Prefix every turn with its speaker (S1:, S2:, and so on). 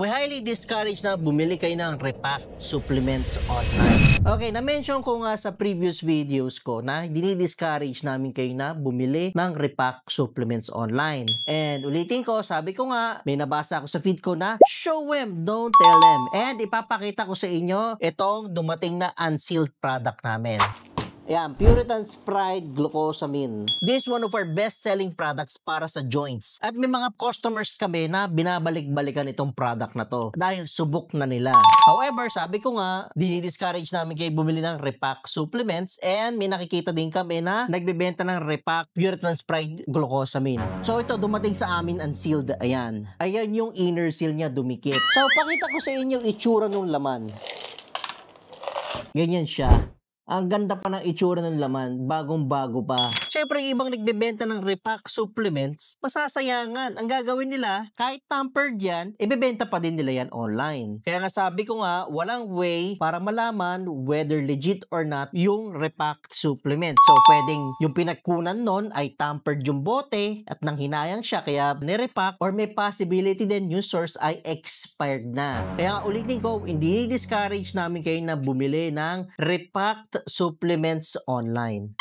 S1: we highly discourage na bumili kayo ng repack supplements online. Okay, na-mention ko nga sa previous videos ko na dinidiscourage namin kayo na bumili ng repack supplements online. And ulitin ko, sabi ko nga, may nabasa ako sa feed ko na show them, don't tell them. And ipapakita ko sa inyo itong dumating na unsealed product namin. Ayan, Puritan's Pride Glucosamine. This is one of our best-selling products para sa joints. At may mga customers kami na binabalik-balikan itong product na to dahil subok na nila. However, sabi ko nga, dinidiscourage namin kayo bumili ng repack supplements and may nakikita din kami na nagbebenta ng repack Puritan's Pride Glucosamine. So ito, dumating sa amin unsealed. Ayan. Ayan yung inner seal niya dumikit. So pakita ko sa inyo itsura ng laman. Ganyan siya. Ang ganda pa ng itsura ng laman, bagong-bago pa. Siyempre, yung ibang nagbebenta ng repack supplements, masasayangan. Ang gagawin nila, kahit tampered yan, ibebenta pa din nila yan online. Kaya nga sabi ko nga, walang way para malaman whether legit or not yung repack supplement. So, pwedeng yung pinagkunan nun ay tampered yung bote at nang hinayang siya kaya nirepack, or may possibility din yung source ay expired na. Kaya nga ulitin ko, hindi discourage namin kayo na bumili ng repacked supplements online.